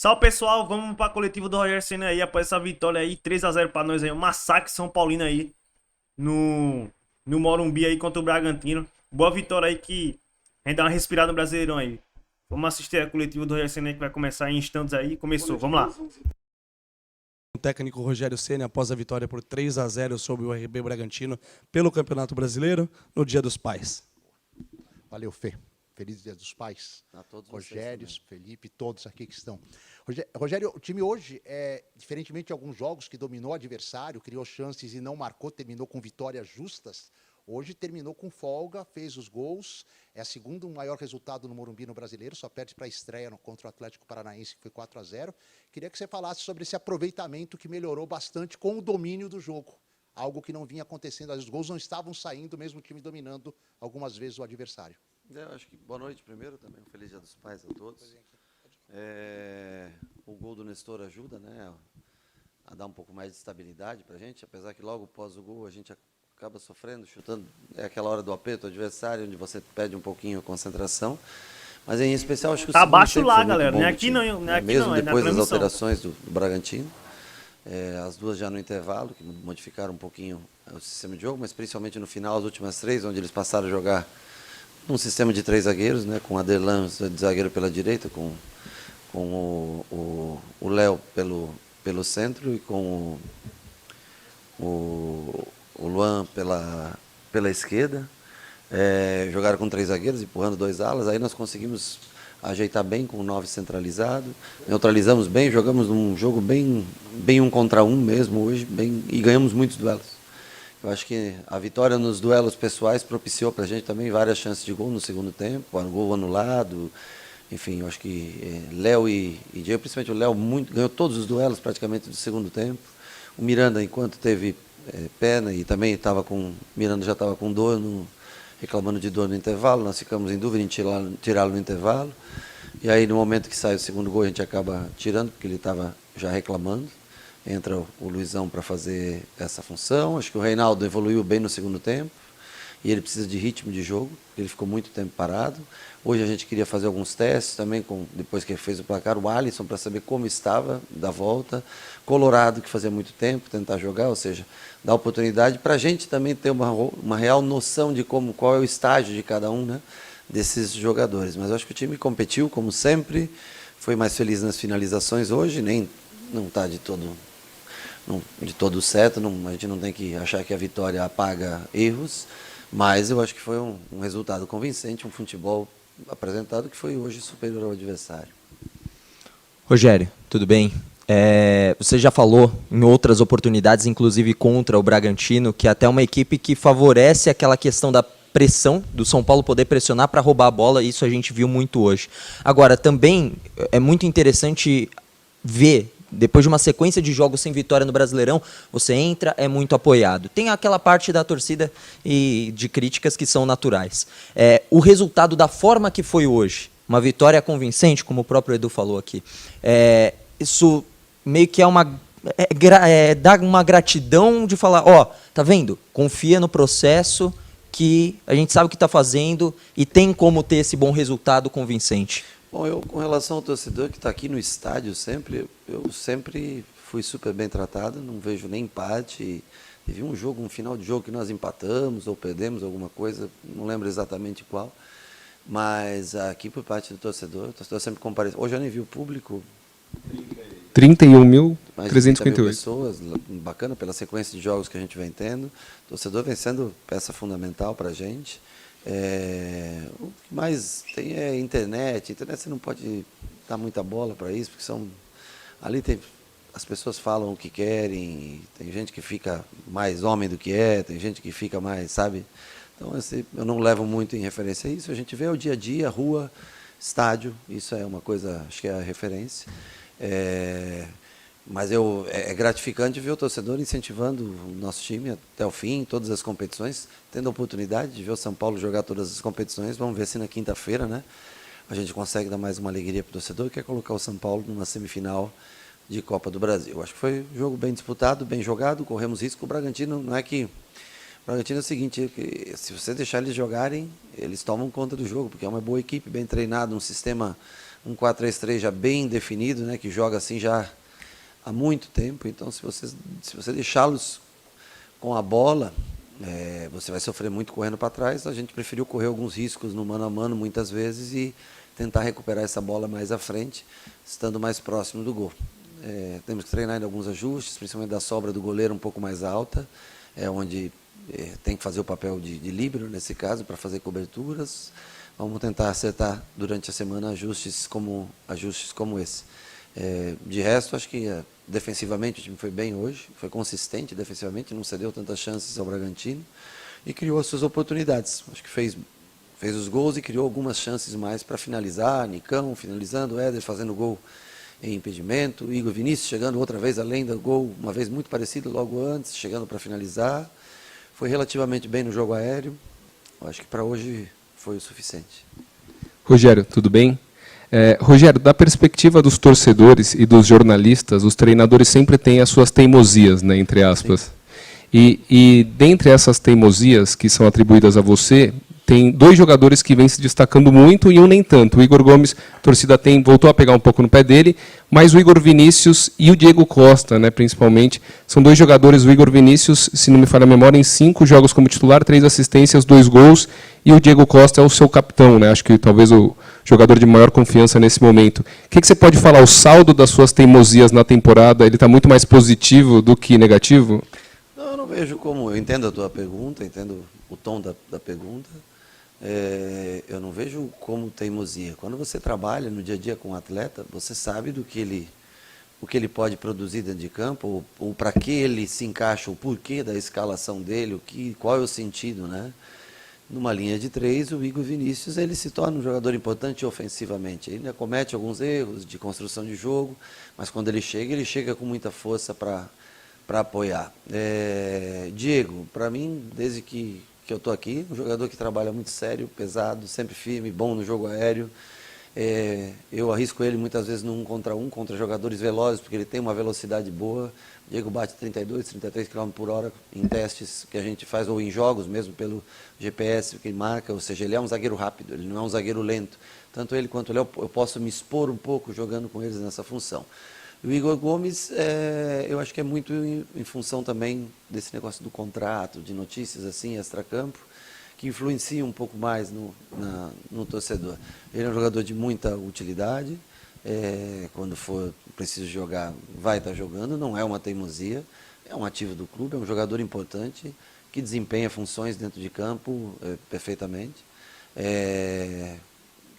Salve pessoal, vamos pra coletiva do Rogério Ceni aí, após essa vitória aí, 3 a 0 pra nós aí, um massacre São Paulino aí, no, no Morumbi aí contra o Bragantino. Boa vitória aí que a gente dá uma respirada no Brasileirão aí. Vamos assistir a coletiva do Rogério Ceni aí que vai começar em instantes aí, começou, vamos lá. O técnico Rogério Ceni após a vitória por 3 a 0 sobre o RB Bragantino pelo Campeonato Brasileiro no Dia dos Pais. Valeu, Fê. Feliz Dia dos Pais. A todos Rogério, vocês Felipe, todos aqui que estão. Rogério, o time hoje, diferentemente de alguns jogos que dominou o adversário, criou chances e não marcou, terminou com vitórias justas, hoje terminou com folga, fez os gols, é o segundo maior resultado no Morumbi no Brasileiro, só perde para a estreia contra o Atlético Paranaense, que foi 4 a 0. Queria que você falasse sobre esse aproveitamento que melhorou bastante com o domínio do jogo, algo que não vinha acontecendo, os gols não estavam saindo, mesmo o time dominando algumas vezes o adversário. Eu acho que boa noite primeiro também, um feliz Dia dos Pais a todos. O gol do Nestor ajuda, né, a dar um pouco mais de estabilidade para a gente, apesar que logo após o gol a gente acaba sofrendo, chutando, é aquela hora do aperto adversário, onde você perde um pouquinho a concentração, mas em especial acho que o Tá segundo abaixo tempo lá, foi muito galera, bom não é do aqui time, não é aqui mesmo não, é na depois das transmissão. alterações do Bragantino, as duas já no intervalo, que modificaram um pouquinho o sistema de jogo, mas principalmente no final, as últimas três, onde eles passaram a jogar num sistema de 3 zagueiros, né, com o Aderlan de zagueiro pela direita, com o Léo pelo centro e com o Luan pela esquerda. Jogaram com 3 zagueiros, empurrando 2 alas. Aí nós conseguimos ajeitar bem com o 9 centralizado, neutralizamos bem, jogamos um jogo bem 1 contra 1 mesmo hoje, e ganhamos muitos duelos. Eu acho que a vitória nos duelos pessoais propiciou para a gente também várias chances de gol no segundo tempo, gol anulado. Enfim, eu acho que Léo e Diego, principalmente o Léo, ganhou todos os duelos praticamente do segundo tempo. O Miranda, enquanto teve perna e também estava com. Miranda já estava com dor, reclamando de dor no intervalo. Nós ficamos em dúvida em tirá-lo no intervalo. E aí, no momento que sai o segundo gol, a gente acaba tirando, porque ele estava já reclamando. Entra o Luizão para fazer essa função. Acho que o Reinaldo evoluiu bem no segundo tempo. E ele precisa de ritmo de jogo, ele ficou muito tempo parado. Hoje a gente queria fazer alguns testes também, depois que ele fez o placar, o Alisson, para saber como estava da volta. Colorado, que fazia muito tempo, tentar jogar, ou seja, dar oportunidade para a gente também ter uma real noção de qual é o estágio de cada um, né, desses jogadores. Mas eu acho que o time competiu, como sempre, foi mais feliz nas finalizações hoje, nem não está de todo certo, a gente não tem que achar que a vitória apaga erros, mas eu acho que foi um resultado convincente, um futebol apresentado que foi hoje superior ao adversário. Rogério, tudo bem? Você já falou em outras oportunidades, inclusive contra o Bragantino, que é até uma equipe que favorece aquela questão da pressão, do São Paulo poder pressionar para roubar a bola, isso a gente viu muito hoje. Agora, também é muito interessante ver, depois de uma sequência de jogos sem vitória no Brasileirão, você entra, é muito apoiado. Tem aquela parte da torcida e de críticas que são naturais. O resultado da forma que foi hoje, uma vitória convincente, como o próprio Edu falou aqui, isso meio que dá uma gratidão de falar, tá vendo? Confia no processo que a gente sabe o que está fazendo e tem como ter esse bom resultado convincente. Bom, eu com relação ao torcedor que está aqui no estádio eu sempre fui super bem tratado, não vejo nem empate. Teve um final de jogo que nós empatamos ou perdemos alguma coisa, não lembro exatamente qual, mas aqui por parte do torcedor, o torcedor sempre compareceu. Hoje eu nem vi o público. 31.358 pessoas, bacana pela sequência de jogos que a gente vem tendo. O torcedor vem sendo peça fundamental para a gente. O que mais tem é internet. Internet você não pode dar muita bola para isso, porque ali as pessoas falam o que querem, tem gente que fica mais homem do que tem gente que fica mais, sabe? Então eu não levo muito em referência a isso. A gente vê o dia a dia, rua, estádio, isso é uma coisa, acho que é a referência. Mas é gratificante ver o torcedor incentivando o nosso time até o fim, todas as competições, tendo a oportunidade de ver o São Paulo jogar todas as competições. Vamos ver se na quinta-feira, né, a gente consegue dar mais uma alegria para o torcedor, que é colocar o São Paulo numa semifinal de Copa do Brasil. Acho que foi um jogo bem disputado, bem jogado, corremos risco. O Bragantino não é que... O Bragantino é o seguinte, se você deixar eles jogarem, eles tomam conta do jogo, porque é uma boa equipe, bem treinada, um sistema um 4-3-3 já bem definido, né, que joga assim já há muito tempo. Então, se você deixá-los com a bola, você vai sofrer muito correndo para trás. A gente preferiu correr alguns riscos no mano a mano muitas vezes e tentar recuperar essa bola mais à frente, estando mais próximo do gol. Temos que treinar ainda alguns ajustes, principalmente da sobra do goleiro um pouco mais alta, onde tem que fazer o papel de líbero, nesse caso, para fazer coberturas. Vamos tentar acertar durante a semana ajustes como esse. De resto, acho que defensivamente o time foi bem hoje, foi consistente defensivamente, não cedeu tantas chances ao Bragantino e criou as suas oportunidades. Acho que fez os gols e criou algumas chances mais para finalizar. Nicão finalizando, Éder fazendo gol em impedimento, Igor Vinícius chegando outra vez além do gol, uma vez muito parecido logo antes, chegando para finalizar. Foi relativamente bem no jogo aéreo. Acho que para hoje foi o suficiente. Rogério, tudo bem? Rogério, da perspectiva dos torcedores e dos jornalistas, os treinadores sempre têm as suas teimosias, né, entre aspas. E dentre essas teimosias que são atribuídas a você, tem 2 jogadores que vêm se destacando muito e um nem tanto. O Igor Gomes, a torcida voltou a pegar um pouco no pé dele, mas o Igor Vinícius e o Diego Costa, né, principalmente, são 2 jogadores. O Igor Vinícius, se não me falha a memória, em 5 jogos como titular, 3 assistências, 2 gols, e o Diego Costa é o seu capitão, né, acho que talvez o jogador de maior confiança nesse momento. O que você pode falar? O saldo das suas teimosias na temporada, ele está muito mais positivo do que negativo? Não, eu não vejo como... Eu entendo a tua pergunta, entendo o tom da pergunta. Eu não vejo como teimosia. Quando você trabalha no dia a dia com um atleta, você sabe o que ele pode produzir dentro de campo, ou para que ele se encaixa, o porquê da escalação dele, qual é o sentido, né? Numa linha de 3, o Igor Vinícius ele se torna um jogador importante ofensivamente. Ele ainda comete alguns erros de construção de jogo, mas quando ele chega com muita força para apoiar. Diego, para mim, desde que eu estou aqui, um jogador que trabalha muito sério, pesado, sempre firme, bom no jogo aéreo. Eu arrisco ele muitas vezes no 1 contra 1, contra jogadores velozes, porque ele tem uma velocidade boa. Diego bate 32, 33 km por hora em testes que a gente faz, ou em jogos mesmo, pelo GPS que ele marca. Ou seja, ele é um zagueiro rápido, ele não é um zagueiro lento. Tanto ele quanto o Léo, eu posso me expor um pouco jogando com eles nessa função. O Igor Gomes, eu acho que é muito em função também desse negócio do contrato, de notícias assim, extracampo, que influencia um pouco mais no torcedor. Ele é um jogador de muita utilidade, quando for preciso jogar, vai estar jogando, não é uma teimosia, é um ativo do clube, é um jogador importante, que desempenha funções dentro de campo perfeitamente.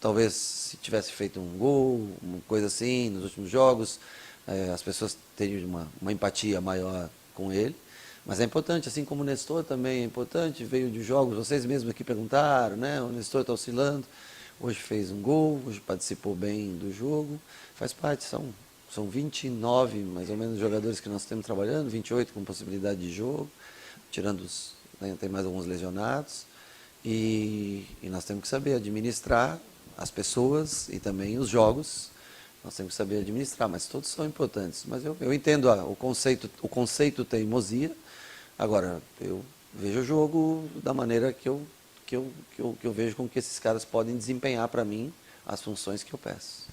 Talvez se tivesse feito um gol, uma coisa assim, nos últimos jogos, as pessoas teriam uma empatia maior com ele. Mas é importante, assim como o Nestor também é importante, veio de jogos, vocês mesmos aqui perguntaram, né? O Nestor está oscilando, hoje fez um gol, hoje participou bem do jogo, faz parte, são 29 mais ou menos jogadores que nós temos trabalhando, 28 com possibilidade de jogo, tirando tem mais alguns lesionados, e nós temos que saber administrar as pessoas e também os jogos. Nós temos que saber administrar, mas todos são importantes. Mas eu entendo o conceito teimosia. Agora, eu vejo o jogo da maneira que eu vejo com que esses caras podem desempenhar para mim as funções que eu peço.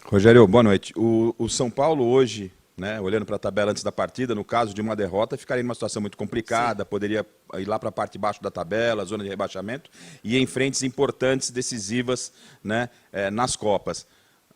Rogério, boa noite. O São Paulo hoje, né, olhando para a tabela antes da partida, no caso de uma derrota, ficaria numa situação muito complicada, sim, poderia ir lá para a parte de baixo da tabela, zona de rebaixamento, e em frentes importantes, decisivas, né, nas Copas.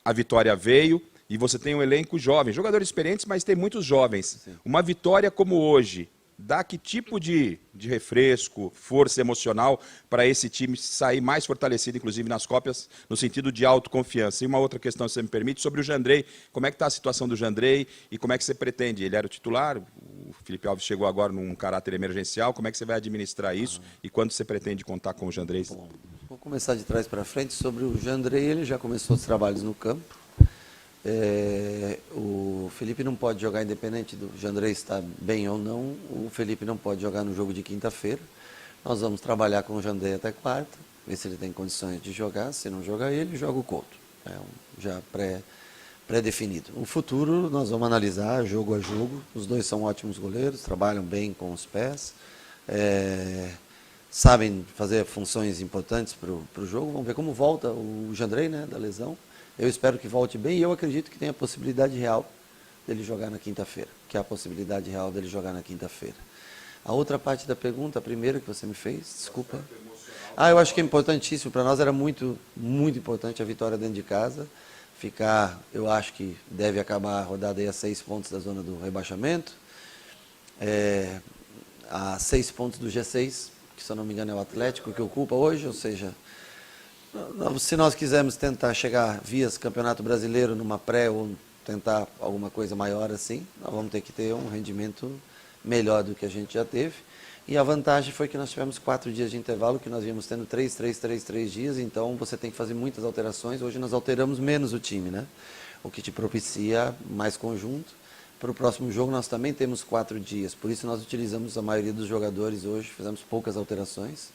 A vitória veio e você tem um elenco jovem, jogadores experientes, mas tem muitos jovens. Sim. Uma vitória como hoje, dá que tipo de refresco, força emocional para esse time sair mais fortalecido, inclusive nas Copas, no sentido de autoconfiança? E uma outra questão, se você me permite, sobre o Jandrei. Como é que está a situação do Jandrei e como é que você pretende? Ele era o titular, o Felipe Alves chegou agora num caráter emergencial. Como é que você vai administrar isso e quando você pretende contar com o Jandrei? Bom, vou começar de trás para frente. Sobre o Jandrei, ele já começou os trabalhos no campo. O Felipe não pode jogar, independente do Jandrei estar bem ou não, o Felipe não pode jogar no jogo de quinta-feira. Nós vamos trabalhar com o Jandrei até quarta, ver se ele tem condições de jogar. Se não jogar ele, joga o Couto. Já pré-definido. O futuro nós vamos analisar jogo a jogo. Os dois são ótimos goleiros, trabalham bem com os pés, sabem fazer funções importantes para o jogo. Vamos ver como volta o Jandrei, né, da lesão. Eu espero que volte bem e eu acredito que tem a possibilidade real dele jogar na quinta-feira, que é a possibilidade real dele jogar na quinta-feira. A outra parte da pergunta, a primeira que você me fez, desculpa. Eu acho que é importantíssimo, para nós era muito, muito importante a vitória dentro de casa, eu acho que deve acabar a rodada aí a 6 pontos da zona do rebaixamento, a 6 pontos do G6, que se eu não me engano é o Atlético que ocupa hoje, ou seja, se nós quisermos tentar chegar via Campeonato Brasileiro numa pré ou tentar alguma coisa maior assim, nós vamos ter que ter um rendimento melhor do que a gente já teve. E a vantagem foi que nós tivemos 4 dias de intervalo, que nós víamos tendo 3 dias, então você tem que fazer muitas alterações. Hoje nós alteramos menos o time, né? O que te propicia mais conjunto. Para o próximo jogo nós também temos 4 dias, por isso nós utilizamos a maioria dos jogadores hoje, fizemos poucas alterações.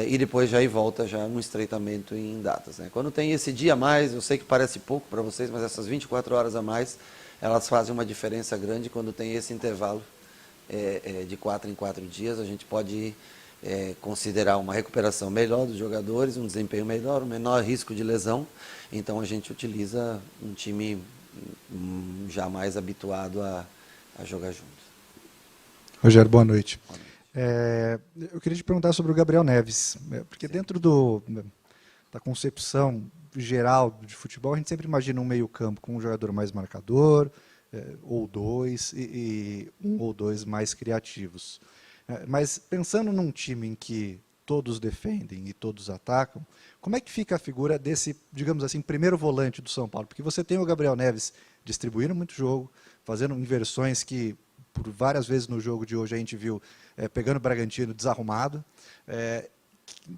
E depois já volta já um estreitamento em datas, né? Quando tem esse dia a mais, eu sei que parece pouco para vocês, mas essas 24 horas a mais, elas fazem uma diferença grande quando tem esse intervalo de 4 em 4 dias. A gente pode considerar uma recuperação melhor dos jogadores, um desempenho melhor, um menor risco de lesão. Então a gente utiliza um time já mais habituado a jogar junto. Rogério, boa noite. Eu queria te perguntar sobre o Gabriel Neves, porque dentro da concepção geral de futebol, a gente sempre imagina um meio-campo com um jogador mais marcador, ou dois, e um ou dois mais criativos. Mas pensando num time em que todos defendem e todos atacam, como é que fica a figura desse, digamos assim, primeiro volante do São Paulo? Porque você tem o Gabriel Neves distribuindo muito jogo, fazendo inversões que, por várias vezes no jogo de hoje, a gente viu pegando o Bragantino desarrumado.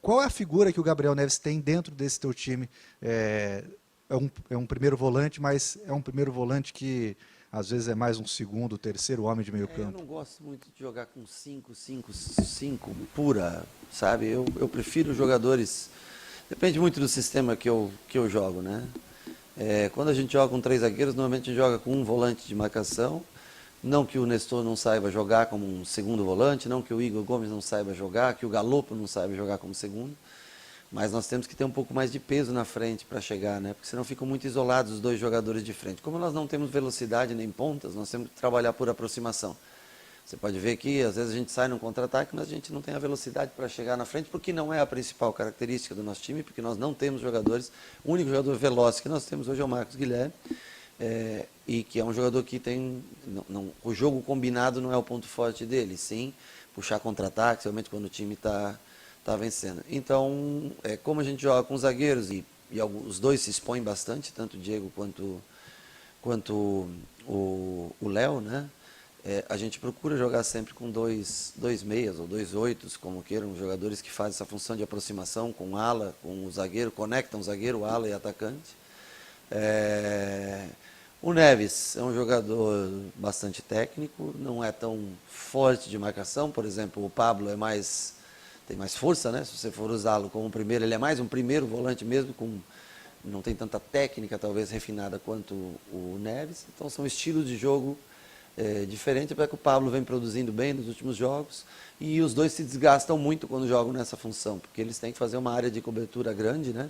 Qual é a figura que o Gabriel Neves tem dentro desse teu time? É um primeiro volante, mas é um primeiro volante que às vezes é mais um segundo, terceiro homem de meio campo. Eu não gosto muito de jogar com 5 pura, sabe? Eu prefiro jogadores... Depende muito do sistema que eu jogo, né? Quando a gente joga com 3 zagueiros, normalmente a gente joga com um volante de marcação. Não que o Nestor não saiba jogar como um segundo volante, não que o Igor Gomes não saiba jogar, que o Galopo não saiba jogar como segundo. Mas nós temos que ter um pouco mais de peso na frente para chegar, né? Porque senão ficam muito isolados os 2 jogadores de frente. Como nós não temos velocidade nem pontas, nós temos que trabalhar por aproximação. Você pode ver que às vezes a gente sai num contra-ataque, mas a gente não tem a velocidade para chegar na frente, porque não é a principal característica do nosso time, porque nós não temos jogadores. O único jogador veloz que nós temos hoje é o Marcos Guilherme, e que é um jogador que tem... o jogo combinado não é o ponto forte dele, sim puxar contra-ataque, realmente quando o time está vencendo. Então, como a gente joga com zagueiros, e os dois se expõem bastante, tanto o Diego quanto o Léo, né? A gente procura jogar sempre com dois meias ou 2 oitos, como queiram, jogadores que fazem essa função de aproximação com ala, com o zagueiro, conectam o zagueiro, ala e atacante. O Neves é um jogador bastante técnico, não é tão forte de marcação. Por exemplo, o Pablo tem mais força, né? Se você for usá-lo como primeiro, ele é mais um primeiro volante mesmo, não tem tanta técnica talvez refinada quanto o Neves. Então são estilos de jogo diferentes, porque o Pablo vem produzindo bem nos últimos jogos e os dois se desgastam muito quando jogam nessa função, porque eles têm que fazer uma área de cobertura grande, né?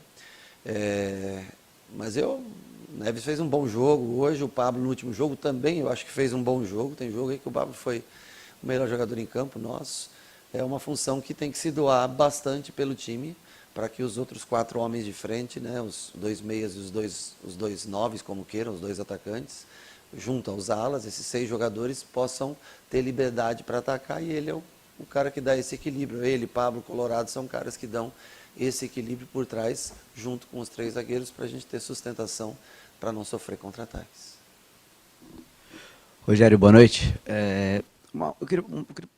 Mas o Neves fez um bom jogo hoje, o Pablo no último jogo também eu acho que fez um bom jogo. Tem jogo aí que o Pablo foi o melhor jogador em campo nosso. É uma função que tem que se doar bastante pelo time, para que os outros 4 homens de frente, né, os 2 meias e os dois 9, como queiram, os 2 atacantes, junto aos alas, esses 6 jogadores possam ter liberdade para atacar, e ele é o cara que dá esse equilíbrio. Ele, Pablo, Colorado são caras que dão esse equilíbrio por trás, junto com os 3 zagueiros, para a gente ter sustentação, para não sofrer contra-ataques. Rogério, boa noite. Eu queria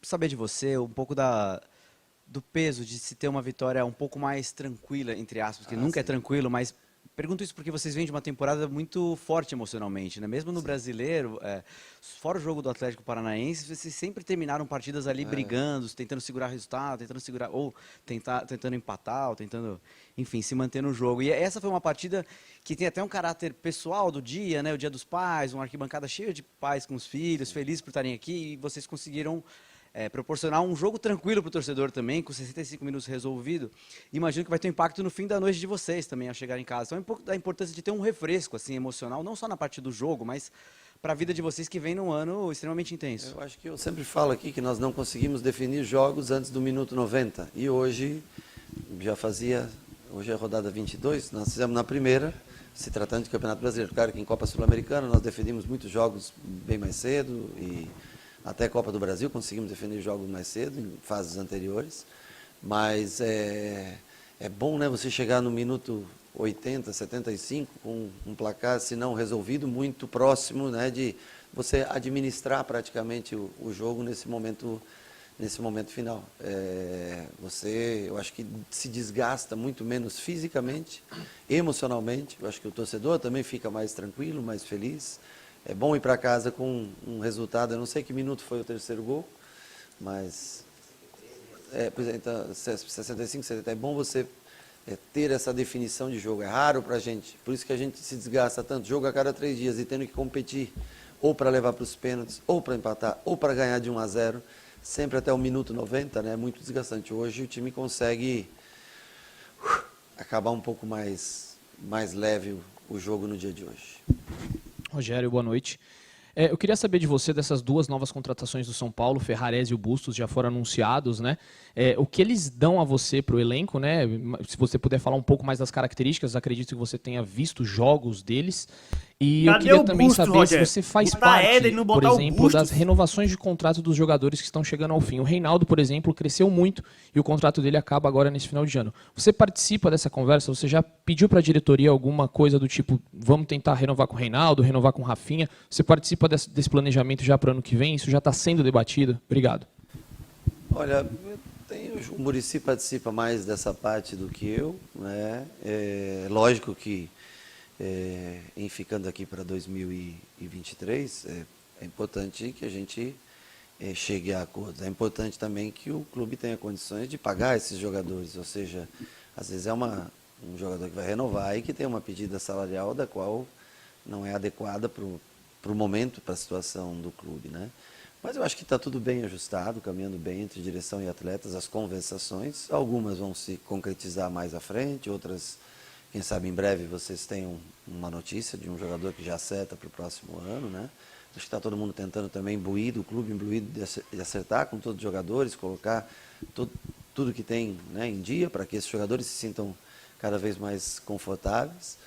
saber de você um pouco do peso de se ter uma vitória um pouco mais tranquila, entre aspas, que nunca é tranquilo, mas pergunto isso porque vocês vêm de uma temporada muito forte emocionalmente, né? Mesmo no brasileiro, fora o jogo do Atlético Paranaense, vocês sempre terminaram partidas ali brigando, tentando segurar resultado, tentando empatar, ou tentando, enfim, se manter no jogo. E essa foi uma partida que tem até um caráter pessoal do dia, né? O Dia dos Pais, uma arquibancada cheia de pais com os filhos, felizes por estarem aqui, e vocês conseguiram proporcionar um jogo tranquilo para o torcedor também, com 65 minutos resolvido. Imagino que vai ter um impacto no fim da noite de vocês também, ao chegar em casa. Então, é um pouco da importância de ter um refresco assim, emocional, não só na parte do jogo, mas para a vida de vocês que vem num ano extremamente intenso. Eu acho que eu sempre falo aqui que nós não conseguimos definir jogos antes do minuto 90. E hoje, hoje é a rodada 22, nós fizemos na primeira, se tratando de Campeonato Brasileiro. Claro que em Copa Sul-Americana nós definimos muitos jogos bem mais cedo e até Copa do Brasil conseguimos definir jogos mais cedo, em fases anteriores. Mas é bom, né, você chegar no minuto 80, 75 com um placar, se não resolvido, muito próximo, né, de você administrar praticamente o jogo nesse momento final. Eu acho que se desgasta muito menos fisicamente, emocionalmente. Eu acho que o torcedor também fica mais tranquilo, mais feliz. É bom ir para casa com um resultado. Eu não sei que minuto foi o terceiro gol, mas pois é, então, 65, 70. É bom você ter essa definição de jogo. É raro para a gente. Por isso que a gente se desgasta tanto. Jogo a cada 3 dias e tendo que competir ou para levar para os pênaltis, ou para empatar, ou para ganhar de 1-0. Sempre até o minuto 90, né? É muito desgastante. Hoje o time consegue acabar um pouco mais leve o jogo no dia de hoje. Rogério, boa noite. Eu queria saber de você dessas 2 novas contratações do São Paulo, Ferrarese e o Bustos, já foram anunciados, né? O que eles dão a você para o elenco, né? Se você puder falar um pouco mais das características, acredito que você tenha visto jogos deles. E eu Cadê queria o também Bustos, saber Rogério? se você faz Botar parte, Éder e não por botar o exemplo, Bustos? das renovações de contrato dos jogadores que estão chegando ao fim. O Reinaldo, por exemplo, cresceu muito e o contrato dele acaba agora nesse final de ano. Você participa dessa conversa? Você já pediu para a diretoria alguma coisa do tipo, vamos tentar renovar com o Reinaldo, renovar com o Rafinha? Você participa desse planejamento já para o ano que vem? Isso já está sendo debatido? Obrigado. Olha, o Muricy participa mais dessa parte do que eu, né? Lógico que em ficando aqui para 2023, é importante que a gente chegue a acordos. É importante também que o clube tenha condições de pagar esses jogadores, ou seja, às vezes é um jogador que vai renovar e que tem uma pedida salarial da qual não é adequada para o momento, para a situação do clube, né? Mas eu acho que está tudo bem ajustado, caminhando bem entre direção e atletas, as conversações. Algumas vão se concretizar mais à frente, outras, quem sabe em breve vocês tenham uma notícia de um jogador que já acerta para o próximo ano, né? Acho que está todo mundo tentando também o clube imbuído de acertar com todos os jogadores, colocar tudo que tem, né, em dia para que esses jogadores se sintam cada vez mais confortáveis.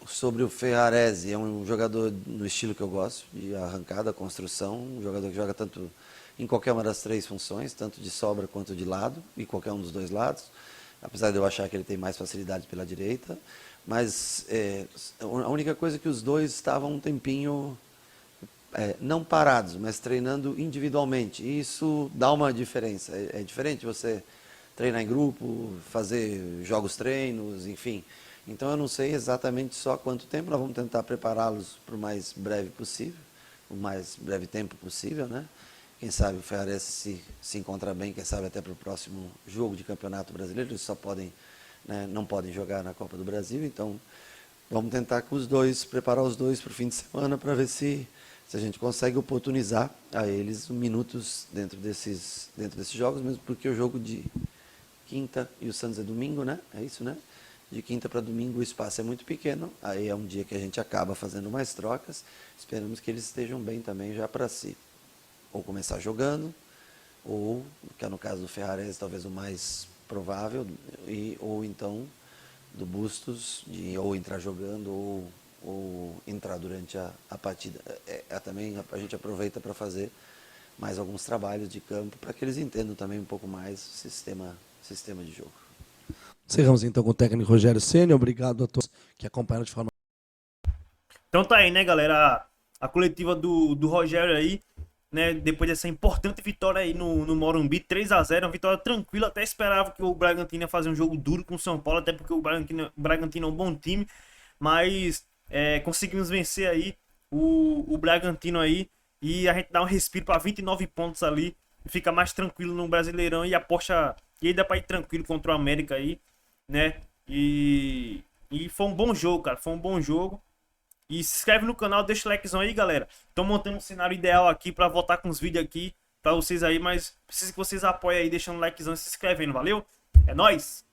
Sobre o Ferrarese, é um jogador no estilo que eu gosto, de arrancada, construção, um jogador que joga tanto em qualquer uma das 3 funções, tanto de sobra quanto de lado, e qualquer um dos 2 lados, apesar de eu achar que ele tem mais facilidade pela direita, mas a única coisa é que os 2 estavam um tempinho, não parados, mas treinando individualmente, e isso dá uma diferença. É diferente você treinar em grupo, fazer jogos treinos, enfim. Então eu não sei exatamente só quanto tempo, nós vamos tentar prepará-los para o mais breve possível, o mais breve tempo possível, né? Quem sabe o Ferrarese se encontrar bem, quem sabe até para o próximo jogo de Campeonato Brasileiro, eles só podem, né, não podem jogar na Copa do Brasil, então vamos tentar com os 2, preparar os 2 para o fim de semana para ver se a gente consegue oportunizar a eles minutos dentro desses jogos, mesmo porque o jogo de quinta e o Santos é domingo, né? É isso, né? De quinta para domingo o espaço é muito pequeno, aí é um dia que a gente acaba fazendo mais trocas. Esperamos que eles estejam bem também já para si. Ou começar jogando, ou, que é no caso do Ferrarese talvez o mais provável, ou então do Bustos, de ou entrar jogando ou entrar durante a partida. Também a gente aproveita para fazer mais alguns trabalhos de campo, para que eles entendam também um pouco mais o sistema de jogo. Encerramos então com o técnico Rogério Ceni. Obrigado a todos que acompanharam de forma. Então tá aí, né, galera? A coletiva do Rogério aí, né? Depois dessa importante vitória aí no Morumbi, 3-0, uma vitória tranquila. Até esperava que o Bragantino ia fazer um jogo duro com o São Paulo, até porque o Bragantino é um bom time. Mas conseguimos vencer aí o Bragantino aí. E a gente dá um respiro para 29 pontos ali. E fica mais tranquilo no Brasileirão e aposta. E aí dá pra ir tranquilo contra o América aí, né? E foi um bom jogo, cara. Foi um bom jogo. E se inscreve no canal, deixa o likezão aí, galera. Tô montando um cenário ideal aqui pra voltar com os vídeos aqui pra vocês aí, mas preciso que vocês apoiem aí, deixando o likezão e se inscrevendo, valeu? É nóis!